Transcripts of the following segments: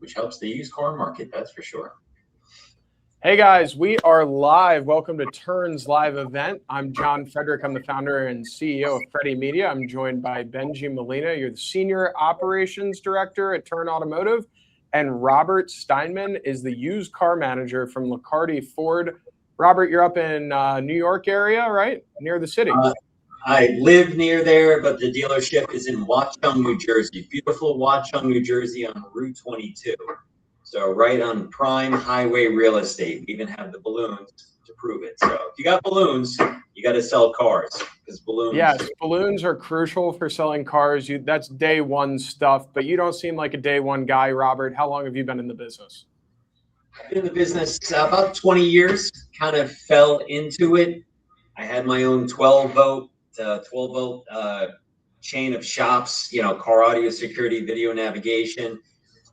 which helps the used car market, that's for sure. Hey guys, we are live. Welcome to Turn's live event. I'm John Frederick. I'm the founder and CEO of Freddie Media. I'm joined by Bengie Molina. You're the Senior Operations Director at Turn Automotive. And Robert Steiman is the used car manager from Liccardi Ford. Robert, you're up in New York area, right? Near the city. I live near there, but the dealership is in Watchung, New Jersey. Beautiful Watchung, New Jersey on Route 22. So right on prime highway real estate. We even have the balloons to prove it. So if you got balloons, you got to sell cars because balloons. Yes, balloons are crucial for selling cars. That's day one stuff, but you don't seem like a day one guy, Robert. How long have you been in the business? I've been in the business about 20 years, kind of fell into it. I had my own 12 volt chain of shops, car audio security, video navigation.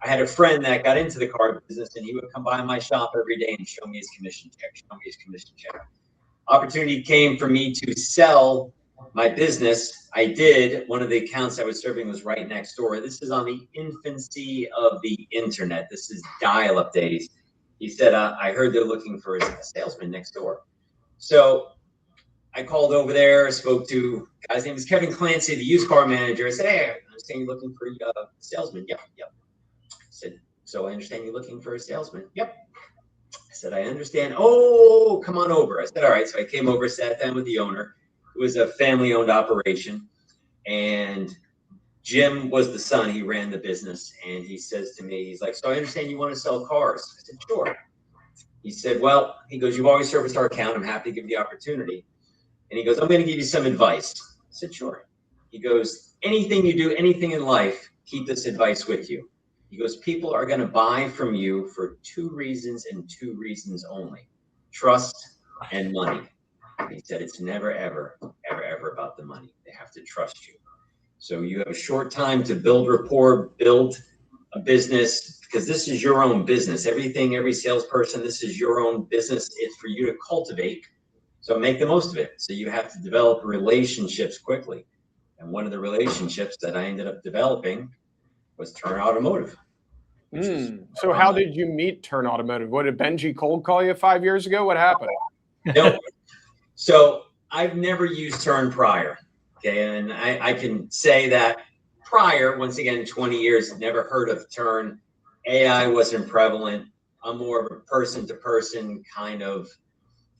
I had a friend that got into the car business, and he would come by my shop every day and show me his commission check. Opportunity came for me to sell my business. I did. One of the accounts I was serving was right next door. This is on the infancy of the internet. This is dial-up days. He said, I heard they're looking for a salesman next door. So I called over there, spoke to a guy's name is Kevin Clancy, the used car manager. I said, hey, I understand you're looking for a salesman. Yep. I said, so I understand you're looking for a salesman. Yep. I said, I understand. Oh, come on over. I said, all right. So I came over, sat down with the owner. It was a family-owned operation. And Jim was the son. He ran the business. And he says to me, he's like, so I understand you want to sell cars. I said, sure. He said, well, he goes, you've always serviced our account. I'm happy to give you the opportunity. And he goes, I'm going to give you some advice. I said, sure. He goes, anything you do, anything in life, keep this advice with you. He goes, people are going to buy from you for two reasons and two reasons only, trust and money. And he said, it's never, ever, ever, ever about the money. They have to trust you. So you have a short time to build rapport, build a business, because this is your own business. Every salesperson, this is your own business. It's for you to cultivate. So make the most of it. So you have to develop relationships quickly. And one of the relationships that I ended up developing was Turn Automotive. So how did you meet Turn Automotive? What, did Bengie cold call you 5 years ago? What happened? Nope. So I've never used Turn prior. Okay. And I can say that prior, once again, 20 years, never heard of Turn. AI wasn't prevalent. I'm more of a person-to-person kind of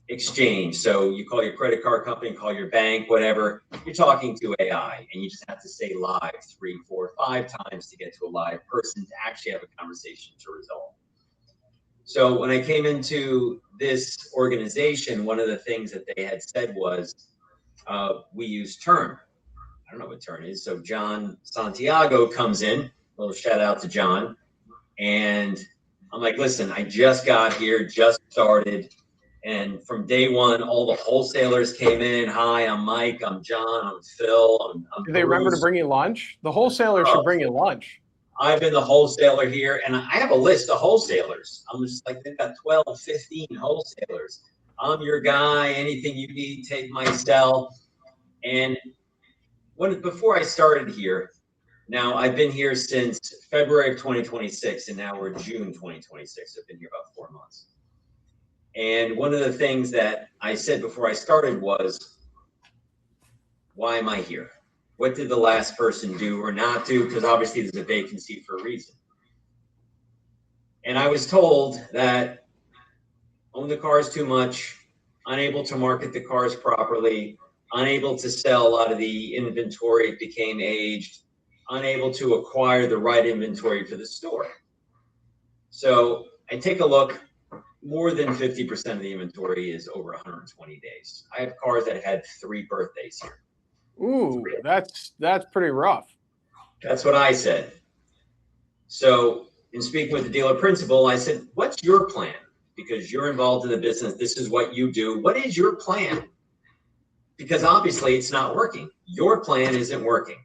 exchange. So you call your credit card company, call your bank, whatever, you're talking to AI, and you just have to say live 3, 4, 5 times to get to a live person to actually have a conversation to resolve. So when I came into this organization, one of the things that they had said was, we use Turn. I don't know what Turn is. So John Santiago comes in, a little shout out to John. And I'm like, listen, I just got here, just started. And from day one, all the wholesalers came in. Hi, I'm Mike. I'm John. I'm Phil. I'm Do they remember to bring you lunch? The wholesaler should bring you lunch. I've been the wholesaler here, and I have a list of wholesalers. I'm just like, they've got 12, 15 wholesalers. I'm your guy. Anything you need, take my cell. And before I started here, now I've been here since February of 2026, and now we're June 2026. I've been here about 4 months. And one of the things that I said before I started was, why am I here? What did the last person do or not do? Because obviously there's a vacancy for a reason. And I was told that own the cars too much, unable to market the cars properly, unable to sell a lot of the inventory, it became aged, unable to acquire the right inventory for the store. So I take a look. More than 50% of the inventory is over 120 days. I have cars that had 3 birthdays here. Ooh, that's pretty rough. That's what I said. So in speaking with the dealer principal, I said, what's your plan? Because you're involved in the business. This is what you do. What is your plan? Because obviously it's not working. Your plan isn't working.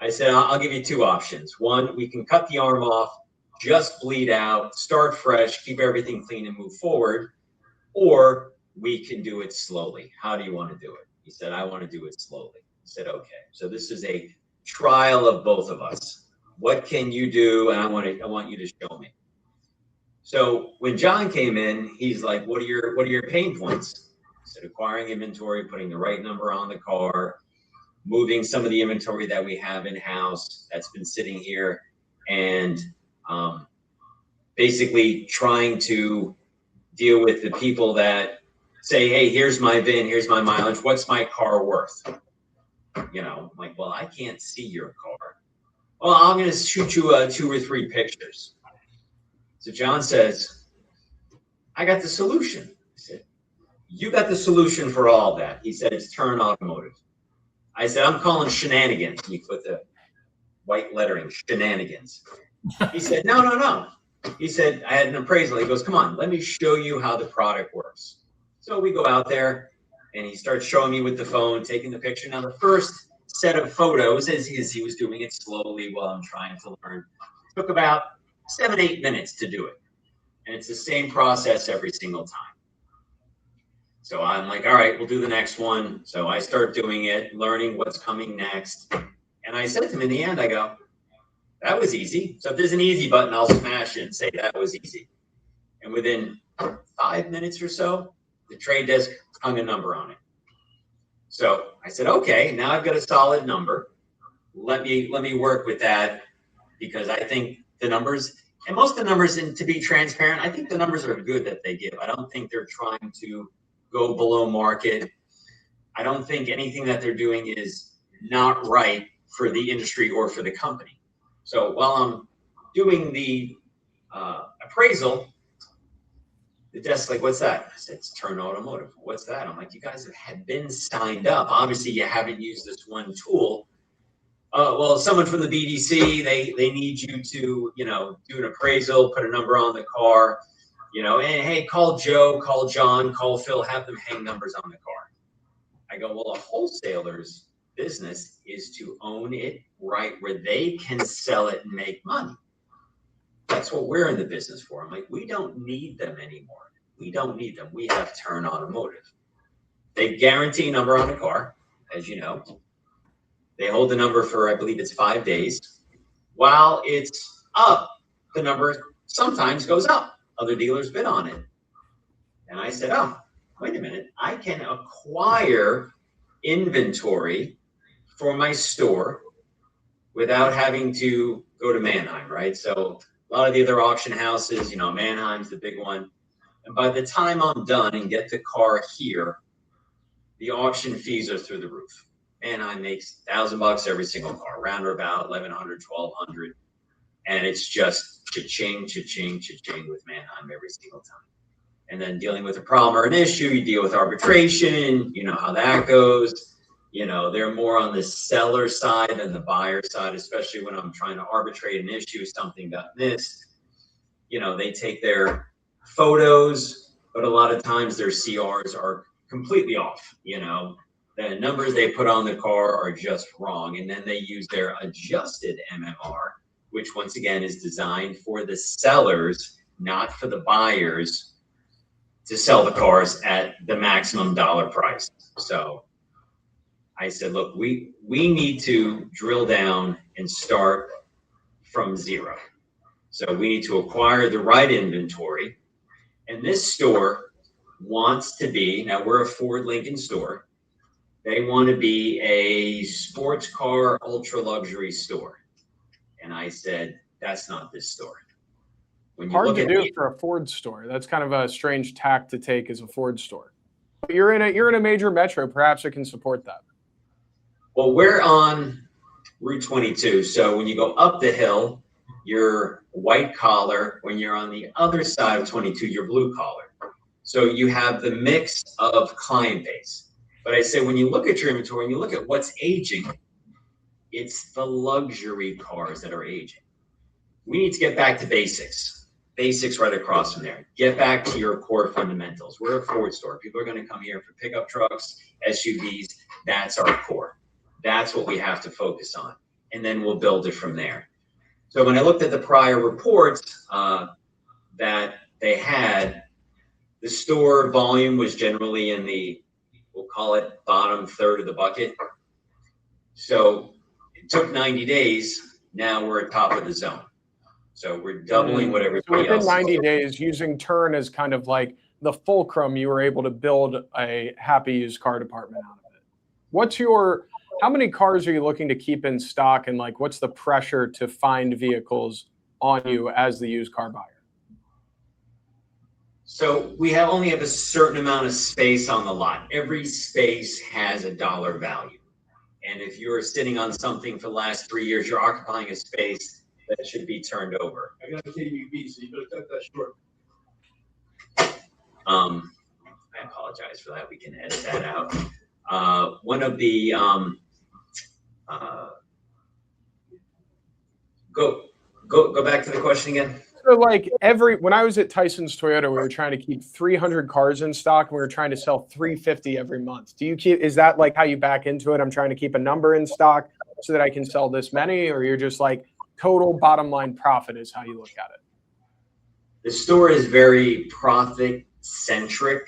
I said, I'll give you 2 options. One, we can cut the arm off, just bleed out, start fresh, keep everything clean and move forward, or we can do it slowly. How do you want to do it? He said, I want to do it slowly. I said, okay. So this is a trial of both of us. What can you do? And I want you to show me. So when John came in, he's like, what are your pain points? I said, acquiring inventory, putting the right number on the car, moving some of the inventory that we have in-house that's been sitting here, and basically trying to deal with the people that say, hey, here's my VIN, here's my mileage, what's my car worth? You know, I'm like, well, I can't see your car. Well, I'm going to shoot you 2 or 3 pictures. So John says, I got the solution. I said, you got the solution for all that. He said, it's Turn Automotive. I said, I'm calling shenanigans. And he put the white lettering, shenanigans. He said, no. He said, I had an appraisal. He goes, come on, let me show you how the product works. So we go out there, and he starts showing me with the phone, taking the picture. Now, the first set of photos, as he was doing it slowly while I'm trying to learn, took about 7-8 minutes to do it. And it's the same process every single time. So I'm like, all right, we'll do the next one. So I start doing it, learning what's coming next. And I said to him in the end, I go, that was easy. So if there's an easy button, I'll smash it and say that was easy. And within 5 minutes or so, the trade desk hung a number on it. So I said, okay, now I've got a solid number. Let me work with that, because I think the numbers, and most of the numbers, and to be transparent, I think the numbers are good that they give. I don't think they're trying to go below market. I don't think anything that they're doing is not right for the industry or for the company. So while I'm doing the appraisal, the desk's like, what's that? I said, it's Turn Automotive. What's that? I'm like, you guys have been signed up. Obviously, you haven't used this one tool. Well, someone from the BDC, they need you to, do an appraisal, put a number on the car, and hey, call Joe, call John, call Phil, have them hang numbers on the car. I go, well, a wholesaler's business is to own it right where they can sell it and make money. That's what we're in the business for. I'm like, we don't need them anymore. We don't need them. We have Turn Automotive. They guarantee a number on the car, as you know. They hold the number for, I believe it's 5 days. While it's up, the number sometimes goes up. Other dealers bid on it. And I said, oh, wait a minute. I can acquire inventory for my store without having to go to Manheim, right? So a lot of the other auction houses, Manheim's the big one. And by the time I'm done and get the car here, the auction fees are through the roof. Manheim makes $1,000 every single car, round or about 1,100, 1,200. And it's just cha-ching with Manheim every single time. And then dealing with a problem or an issue, you deal with arbitration, you know how that goes. They're more on the seller side than the buyer side, especially when I'm trying to arbitrate an issue, something got missed. They take their photos, but a lot of times their CRs are completely off. The numbers they put on the car are just wrong. And then they use their adjusted MMR, which once again is designed for the sellers, not for the buyers, to sell the cars at the maximum dollar price. So I said, look, we need to drill down and start from zero. So we need to acquire the right inventory. And this store wants to be, now we're a Ford Lincoln store. They want to be a sports car, ultra luxury store. And I said, that's not this store. When you Hard look to at do for a Ford store. That's kind of a strange tack to take as a Ford store. But you're in a major metro. Perhaps it can support that. Well, we're on Route 22. So when you go up the hill, you're white collar. When you're on the other side of 22, you're blue collar. So you have the mix of client base. But I say when you look at your inventory and you look at what's aging, it's the luxury cars that are aging. We need to get back to basics. Basics right across from there. Get back to your core fundamentals. We're a Ford store. People are going to come here for pickup trucks, SUVs. That's our core. That's what we have to focus on. And then we'll build it from there. So when I looked at the prior reports that they had, the store volume was generally in the, we'll call it bottom third of the bucket. So it took 90 days now we're at top of the zone. So we're doubling what everybody within else 90 is. days, using Turn as kind of like the fulcrum, you were able to build a happy used car department out of it. How many cars are you looking to keep in stock, and like what's the pressure to find vehicles on you as the used car buyer? So we only have a certain amount of space on the lot. Every space has a dollar value. And if you're sitting on something for the last 3 years, you're occupying a space that should be turned over. I got a KUV, so you better cut that short. I apologize for that. We can edit that out. One of the go back to the question again. So like when I was at Tyson's Toyota, we were trying to keep 300 cars in stock, and we were trying to sell 350 every month. Is that like how you back into it? I'm trying to keep a number in stock so that I can sell this many, or you're just like total bottom line profit is how you look at it? The store is very profit centric.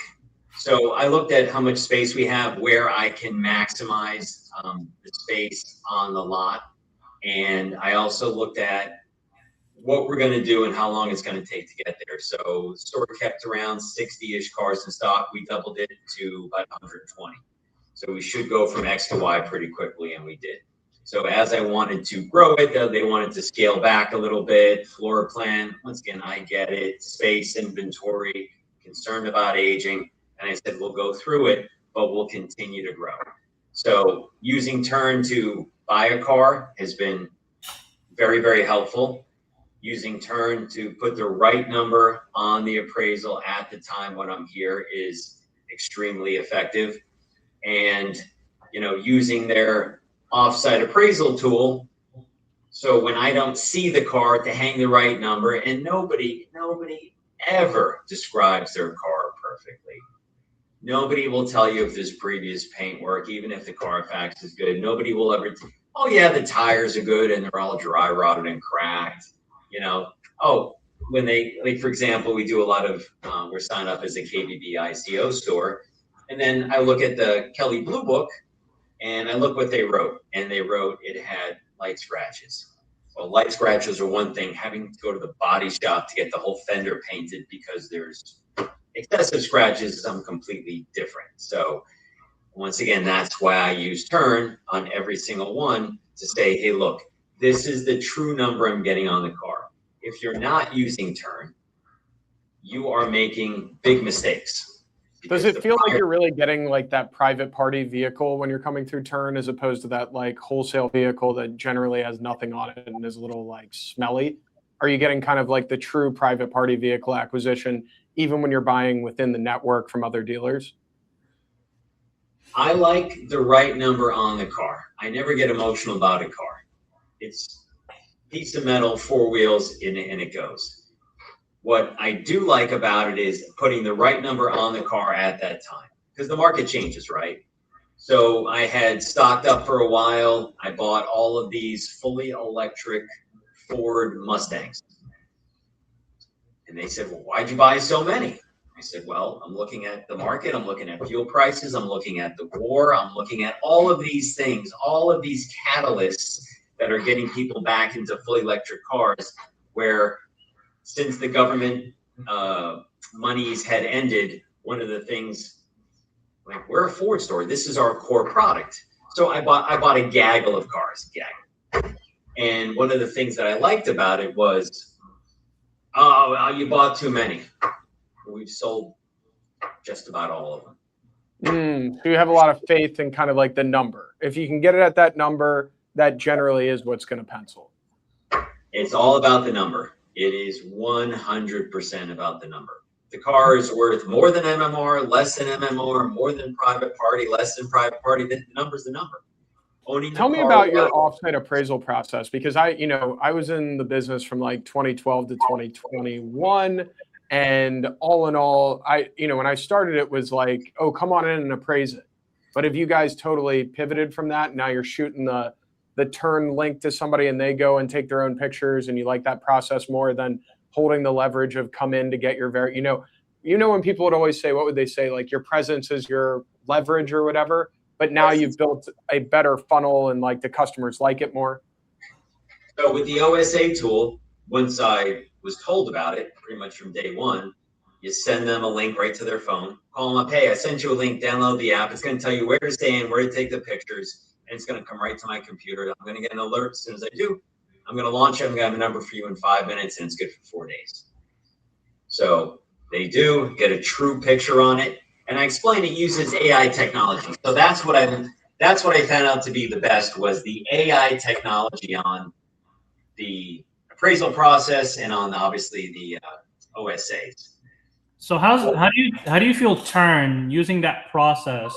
So I looked at how much space we have, where I can maximize the space on the lot. And I also looked at what we're going to do and how long it's going to take to get there. So the store kept around 60-ish cars in stock. We doubled it to about 120. So we should go from X to Y pretty quickly, and we did. So as I wanted to grow it, they wanted to scale back a little bit. Floor plan, once again, I get it. Space, inventory, concerned about aging. And I said, we'll go through it, but we'll continue to grow. So using Turn to buy a car has been very, very helpful. Using Turn to put the right number on the appraisal at the time when I'm here is extremely effective. And, using their offsite appraisal tool, so when I don't see the car, to hang the right number, and nobody ever describes their car perfectly. Nobody will tell you if there's previous paint work, even if the Carfax is good. Nobody will ever, oh yeah, the tires are good and they're all dry rotted and cracked. When for example, we do a lot of, we're signed up as a KBB ICO store. And then I look at the Kelley Blue Book and I look what they wrote. And they wrote it had light scratches. Well, light scratches are one thing. Having to go to the body shop to get the whole fender painted because there's excessive scratches is something completely different. So once again, that's why I use Turn on every single one to say, hey, look, this is the true number I'm getting on the car. If you're not using Turn, you are making big mistakes. Does it feel like you're really getting like that private party vehicle when you're coming through Turn, as opposed to that like wholesale vehicle that generally has nothing on it and is a little like smelly? Are you getting kind of like the true private party vehicle acquisition, even when you're buying within the network from other dealers? I like the right number on the car. I never get emotional about a car. It's a piece of metal, 4 wheels, and it goes. What I do like about it is putting the right number on the car at that time, because the market changes, right? So I had stocked up for a while. I bought all of these fully electric Ford Mustangs. And they said, well, why'd you buy so many? I said, well, I'm looking at the market. I'm looking at fuel prices. I'm looking at the war. I'm looking at all of these things, all of these catalysts that are getting people back into fully electric cars, where since the government monies had ended, one of the things, like, we're a Ford store. This is our core product. So I bought a gaggle of cars, And one of the things that I liked about it was, oh, well, you bought too many. We've sold just about all of them. So you have a lot of faith in kind of like the number. If you can get it at that number, that generally is what's going to pencil. It's all about the number. It is 100% about the number. The car is worth more than MMR, less than MMR, more than private party, less than private party. The number's the number. Tell me about your offsite appraisal process, because I was in the business from like 2012 to 2021. And all in all, when I started, it was like, oh, come on in and appraise it. But if you guys totally pivoted from that, now you're shooting the Turn link to somebody and they go and take their own pictures, and you like that process more than holding the leverage of come in to get your when people would always say, what would they say? Like, your presence is your leverage or whatever. But now you've built a better funnel and like the customers like it more. So with the OSA tool, once I was told about it, pretty much from day one, you send them a link right to their phone, call them up, hey, I sent you a link, download the app. It's going to tell you where to stand, where to take the pictures, and it's going to come right to my computer. I'm going to get an alert as soon as I do. I'm going to launch it. I'm going to have a number for you in 5 minutes, and it's good for 4 days. So they do get a true picture on it. And I explained it uses AI technology. So that's what I found out to be the best was the AI technology on the appraisal process and on obviously the OSAs. So how do you feel Turn using that process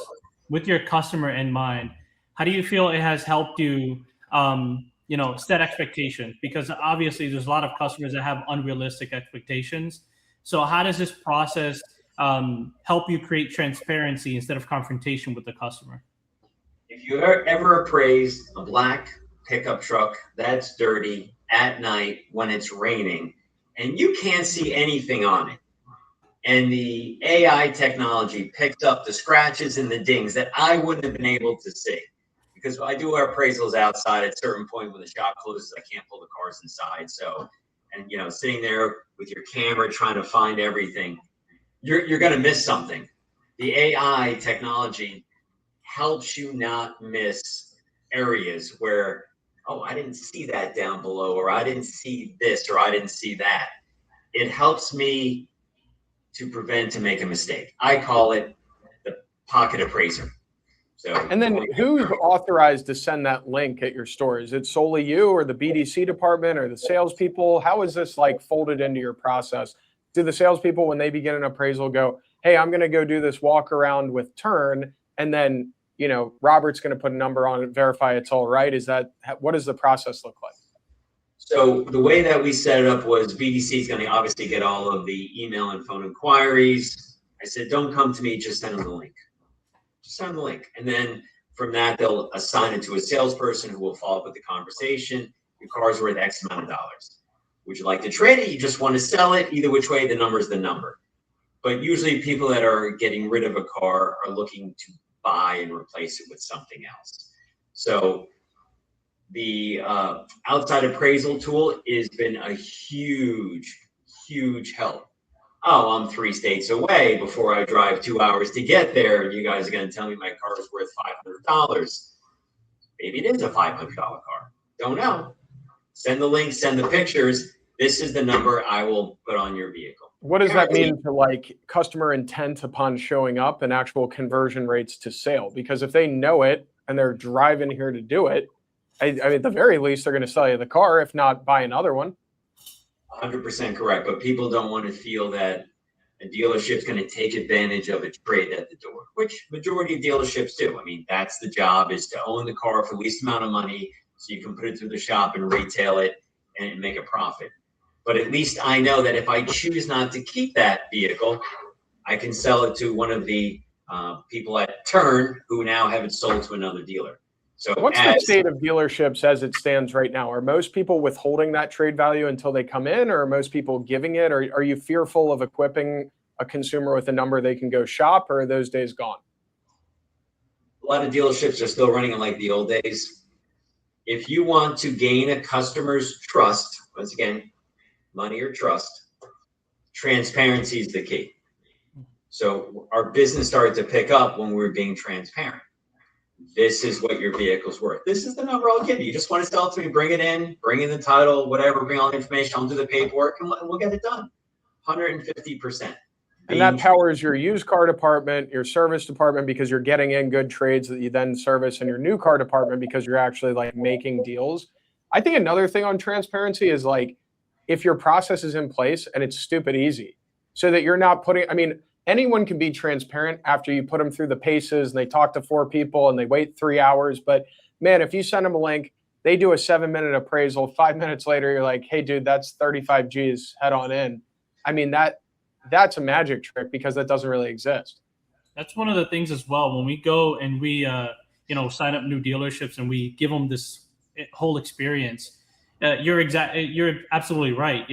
with your customer in mind? How do you feel it has helped you, set expectations? Because obviously there's a lot of customers that have unrealistic expectations. So how does this process help you create transparency instead of confrontation with the customer? If you ever appraised a black pickup truck that's dirty at night when it's raining and you can't see anything on it, and the AI technology picked up the scratches and the dings that I wouldn't have been able to see, because I do our appraisals outside at a certain point when the shop closes, I can't pull the cars inside. So, and sitting there with your camera trying to find everything, you're going to miss something. The AI technology helps you not miss areas where, oh, I didn't see that down below, or I didn't see this, or I didn't see that. It helps me to prevent to make a mistake. I call it the pocket appraiser. So, and then who's authorized to send that link at your store? Is it solely you or the BDC department or the salespeople? How is this like folded into your process? Do the salespeople, when they begin an appraisal, go, hey, I'm going to go do this walk around with Turn, and then, Robert's going to put a number on it, verify it's all right? What does the process look like? So the way that we set it up was BDC is going to obviously get all of the email and phone inquiries. I said, don't come to me, just send them the link. Just send them the link. And then from that, they'll assign it to a salesperson who will follow up with the conversation. Your car's worth X amount of dollars. Would you like to trade it? You just want to sell it? Either which way, the number is the number. But usually people that are getting rid of a car are looking to buy and replace it with something else. So the outside appraisal tool has been a huge, huge help. Oh, I'm 3 states away. Before I drive 2 hours to get there, you guys are going to tell me my car is worth $500. Maybe it is a $500 car. Don't know. Send the link, send the pictures. This is the number I will put on your vehicle. What does that mean to like customer intent upon showing up and actual conversion rates to sale? Because if they know it and they're driving here to do it, I mean, at the very least, they're going to sell you the car, if not buy another one. 100% correct. But people don't want to feel that a dealership's going to take advantage of a trade at the door, which majority of dealerships do. I mean, that's the job, is to own the car for the least amount of money so you can put it through the shop and retail it and make a profit. But at least I know that if I choose not to keep that vehicle, I can sell it to one of the people at Turn who now have it sold to another dealer. So what's the state of dealerships as it stands right now? Are most people withholding that trade value until they come in, or are most people giving it? Or are you fearful of equipping a consumer with a number they can go shop, or are those days gone? A lot of dealerships are still running it like the old days. If you want to gain a customer's trust, once again, money or trust, transparency is the key. So our business started to pick up when we were being transparent. This is what your vehicle's worth. This is the number I'll give you. You just want to sell it to me, bring it in, bring in the title, whatever, bring all the information, I'll do the paperwork, and we'll get it done. 150%. And that powers your used car department, your service department, because you're getting in good trades that you then service, and your new car department because you're actually like making deals. I think another thing on transparency is like, if your process is in place and it's stupid easy, so that you're not putting, I mean, anyone can be transparent after you put them through the paces and they talk to 4 people and they wait 3 hours. But man, if you send them a link, they do a 7-minute appraisal. 5 minutes later, you're like, hey, dude, that's 35 G's, head on in. I mean, that's a magic trick because that doesn't really exist. That's one of the things as well. When we go and we, sign up new dealerships and we give them this whole experience, you're absolutely right.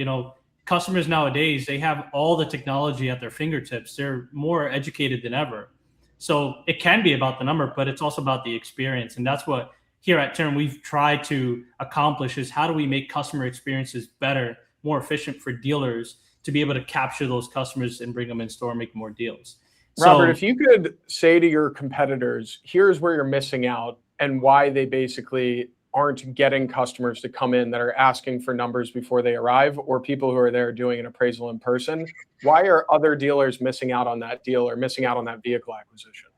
Customers nowadays, they have all the technology at their fingertips. They're more educated than ever. So it can be about the number, but it's also about the experience. And that's what here at Turn we've tried to accomplish is how do we make customer experiences better, more efficient for dealers to be able to capture those customers and bring them in store and make more deals. Robert, if you could say to your competitors, here's where you're missing out and why they basically aren't getting customers to come in that are asking for numbers before they arrive, or people who are there doing an appraisal in person, why are other dealers missing out on that deal or missing out on that vehicle acquisition?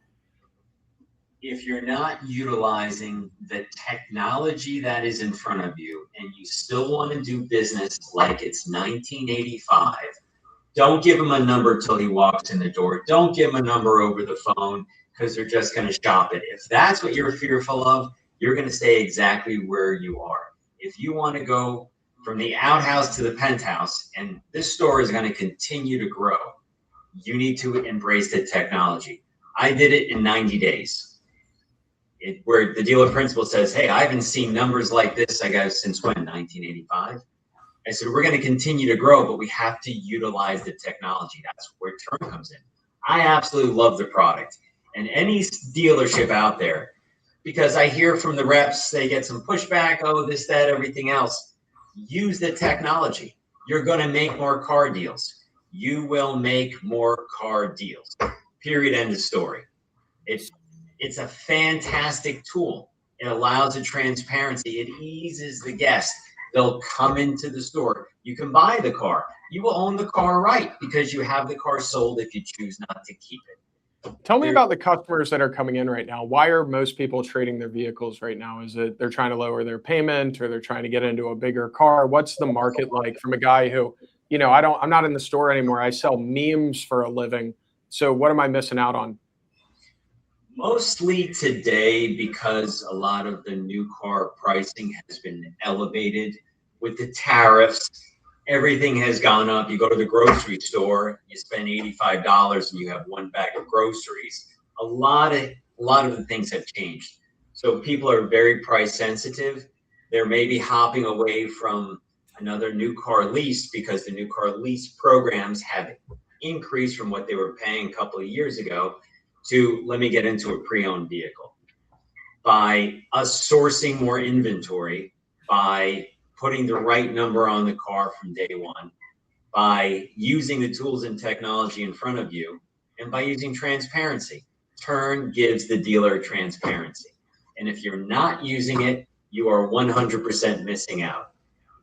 If you're not utilizing the technology that is in front of you and you still want to do business like it's 1985, don't give him a number till he walks in the door. Don't give him a number over the phone because they're just going to shop it. If that's what you're fearful of, you're going to stay exactly where you are. If you want to go from the outhouse to the penthouse, and this store is going to continue to grow, you need to embrace the technology. I did it in 90 days. Where the dealer principal says, hey, I haven't seen numbers like this, I guess, since when, 1985? I said, we're going to continue to grow, but we have to utilize the technology. That's where Turn comes in. I absolutely love the product. And any dealership out there, because I hear from the reps, they get some pushback, oh, this, that, everything else. Use the technology. You're going to make more car deals. You will make more car deals. Period, end of story. It's a fantastic tool. It allows a transparency. It eases the guest. They'll come into the store. You can buy the car. You will own the car right because you have the car sold if you choose not to keep it. Tell me about the customers that are coming in right now. Why are most people trading their vehicles right now? Is it they're trying to lower their payment or they're trying to get into a bigger car? What's the market like from a guy who, I'm not in the store anymore. I sell memes for a living. So what am I missing out on? Mostly today, because a lot of the new car pricing has been elevated with the tariffs. Everything has gone up. You go to the grocery store, you spend $85 and you have one bag of groceries. A lot of the things have changed. So people are very price sensitive. They're maybe hopping away from another new car lease because the new car lease programs have increased from what they were paying a couple of years ago to let me get into a pre-owned vehicle. By us sourcing more inventory, by putting the right number on the car from day one, by using the tools and technology in front of you, and by using transparency. Turn gives the dealer transparency. And if you're not using it, you are 100% missing out.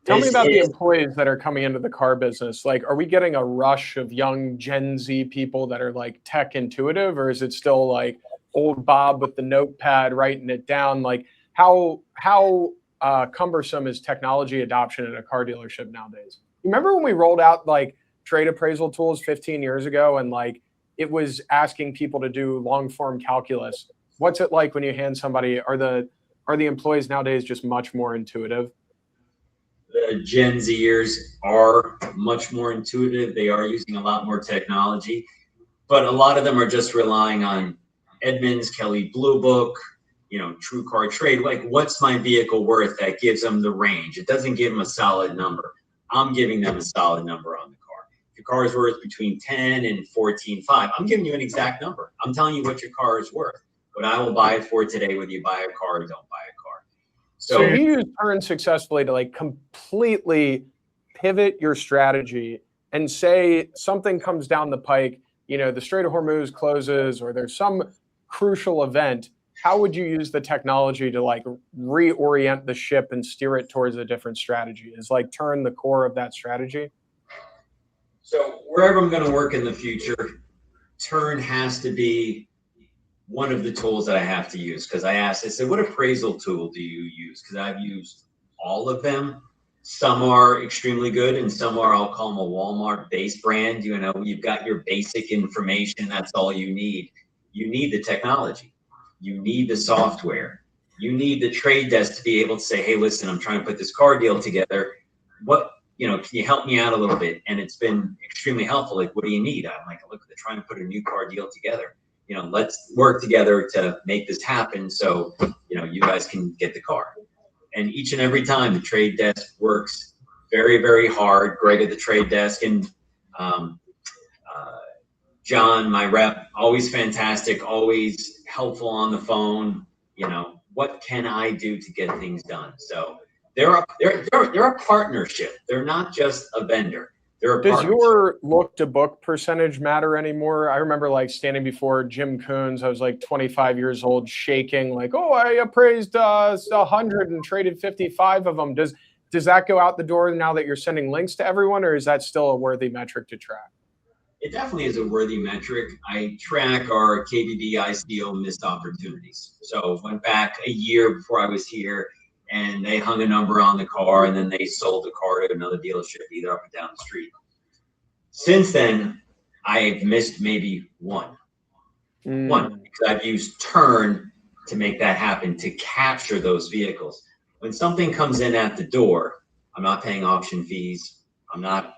Tell me about the employees that are coming into the car business. Like, are we getting a rush of young Gen Z people that are like tech intuitive, or is it still like old Bob with the notepad writing it down? Like, how cumbersome is technology adoption in a car dealership nowadays? Remember when we rolled out like trade appraisal tools 15 years ago and like it was asking people to do long form calculus? What's it like when you hand somebody, are the employees nowadays just much more intuitive? The Gen Zers are much more intuitive. They are using a lot more technology, but a lot of them are just relying on Edmunds, Kelley Blue Book, True Car Trade. Like, what's my vehicle worth? That gives them the range. It doesn't give them a solid number. I'm giving them a solid number on the car. If your car is worth between 10 and 14.5, I'm giving you an exact number. I'm telling you what your car is worth, what I will buy it for today, whether you buy a car or don't buy a car. So you use Turn successfully to like completely pivot your strategy and say something comes down the pike, the Strait of Hormuz closes or there's some crucial event. How would you use the technology to like reorient the ship and steer it towards a different strategy? Is like Turn the core of that strategy? So wherever I'm going to work in the future, Turn has to be one of the tools that I have to use. Because I said, what appraisal tool do you use? Because I've used all of them. Some are extremely good and some are, I'll call them a Walmart base brand. You've got your basic information. That's all you need. You need the technology. You need the software. You need the trade desk to be able to say, hey, listen, I'm trying to put this car deal together. Can you help me out a little bit? And it's been extremely helpful. Like, what do you need? I'm like, look, they're trying to put a new car deal together. Let's work together to make this happen so, you guys can get the car. And each and every time the trade desk works very, very hard. Greg at the trade desk and John, my rep, always fantastic, always helpful on the phone. what can I do to get things done? So they're a partnership. They're not just a vendor. They're a Does partnership. your look to book percentage matter anymore? I remember like standing before Jim Coons. I was like 25 years old, shaking like, oh, I appraised 100 and traded 55 of them. Does that go out the door now that you're sending links to everyone, or is that still a worthy metric to track? It definitely is a worthy metric. I track our KBB ICO missed opportunities. So went back a year before I was here, and they hung a number on the car, and then they sold the car to another dealership either up or down the street. Since then, I've missed maybe one because I've used Turn to make that happen, to capture those vehicles. When something comes in at the door, I'm not paying auction fees. I'm not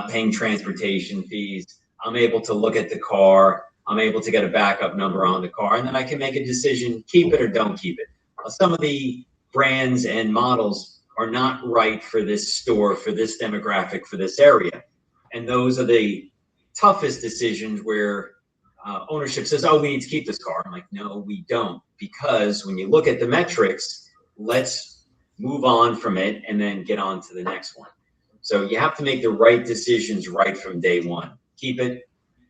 paying transportation fees. I'm able to look at the car. I'm able to get a backup number on the car, and then I can make a decision, keep it or don't keep it. Some of the brands and models are not right for this store, for this demographic, for this area. And those are the toughest decisions where ownership says, oh, we need to keep this car. I'm like, no, we don't. Because when you look at the metrics, let's move on from it and then get on to the next one. So you have to make the right decisions right from day one. Keep it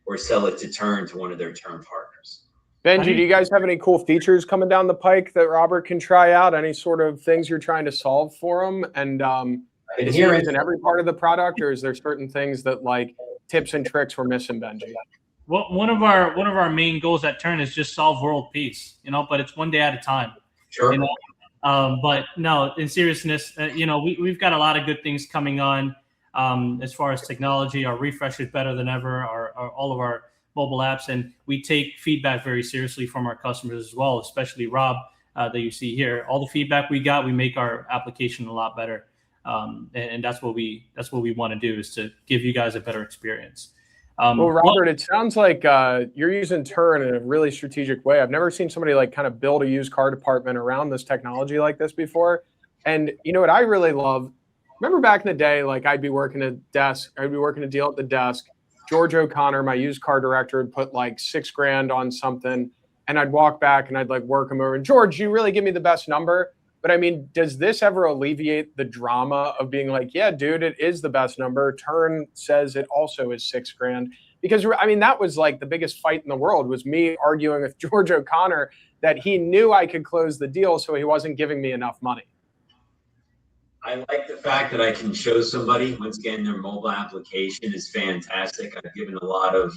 or sell it to Turn, to one of their Turn partners. Bengie, do you guys have any cool features coming down the pike that Robert can try out? Any sort of things you're trying to solve for him? And is he in every part of the product, or is there certain things that like tips and tricks we're missing, Bengie? Well, one of our main goals at Turn is just solve world peace, but it's one day at a time. Sure. But no, in seriousness, we've got a lot of good things coming on as far as technology. Our refresh is better than ever. All of our mobile apps, and we take feedback very seriously from our customers as well, especially Rob that you see here. All the feedback we got, we make our application a lot better, and that's what we want to do, is to give you guys a better experience. Well, Robert, it sounds like you're using Turn in a really strategic way. I've never seen somebody like kind of build a used car department around this technology like this before. And you know what I really love? Remember back in the day, like I'd be working a deal at the desk. George O'Connor, my used car director, would put like $6,000 on something, and I'd walk back and I'd like work him over. And George, you really give me the best number? But I mean, does this ever alleviate the drama of being like, yeah, dude, it is the best number. Turn says it also is $6,000. Because I mean, that was like the biggest fight in the world, was me arguing with George O'Connor that he knew I could close the deal, so he wasn't giving me enough money. I like the fact that I can show somebody, once again, their mobile application is fantastic. I've given a lot of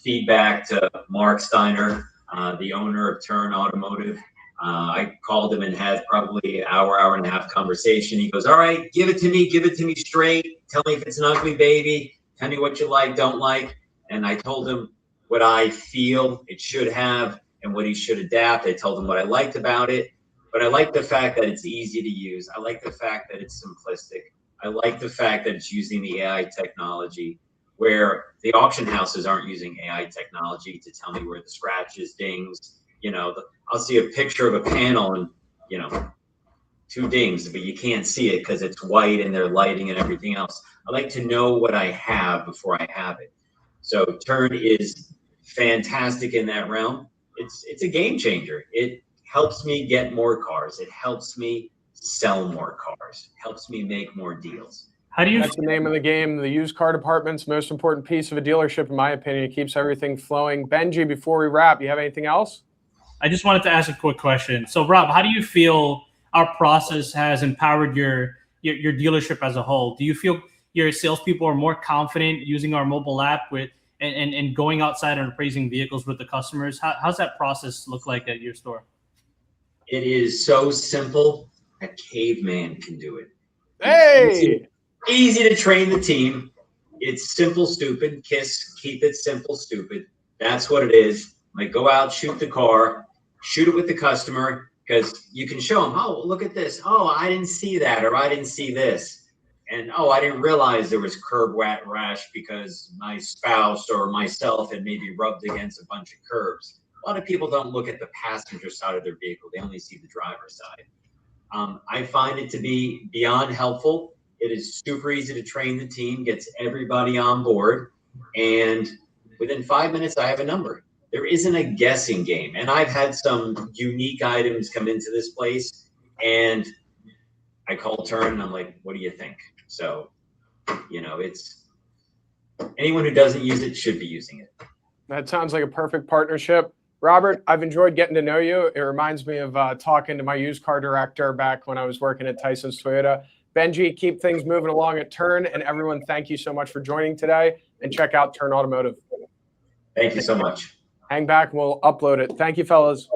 feedback to Mark Steiner, the owner of Turn Automotive. I called him and had probably an hour and a half conversation. He goes, all right, give it to me straight. Tell me if it's an ugly baby. Tell me what you like, don't like. And I told him what I feel it should have and what he should adapt. I told him what I liked about it. But I like the fact that it's easy to use. I like the fact that it's simplistic. I like the fact that it's using the AI technology, where the auction houses aren't using AI technology to tell me where the scratches, dings. I'll see a picture of a panel and, 2 dings, but you can't see it because it's white and their lighting and everything else. I like to know what I have before I have it. So Turn is fantastic in that realm. It's a game changer. It helps me get more cars. It helps me sell more cars. Helps me make more deals. That's the name of the game. The used car department's the most important piece of a dealership, in my opinion. It keeps everything flowing. Bengie, before we wrap, you have anything else? I just wanted to ask a quick question. So, Rob, how do you feel our process has empowered your dealership as a whole? Do you feel your salespeople are more confident using our mobile app and going outside and appraising vehicles with the customers? How's that process look like at your store? It is so simple, a caveman can do it. Hey! Easy to train the team. It's simple, stupid. Keep it simple, stupid. That's what it is. Like, go out, shoot the car, shoot it with the customer, because you can show them, oh, look at this. Oh, I didn't see that, or I didn't see this. And, oh, I didn't realize there was curb rash because my spouse or myself had maybe rubbed against a bunch of curbs. A lot of people don't look at the passenger side of their vehicle. They only see the driver's side. I find it to be beyond helpful. It is super easy to train the team, gets everybody on board. And within 5 minutes, I have a number. there isn't a guessing game. And I've had some unique items come into this place, and I call Turn and I'm like, what do you think? So, it's anyone who doesn't use it should be using it. That sounds like a perfect partnership. Robert, I've enjoyed getting to know you. It reminds me of talking to my used car director back when I was working at Tyson's Toyota. Bengie, keep things moving along at Turn. And everyone, thank you so much for joining today. And check out Turn Automotive. Thank you so much. Hang back and we'll upload it. Thank you, fellas.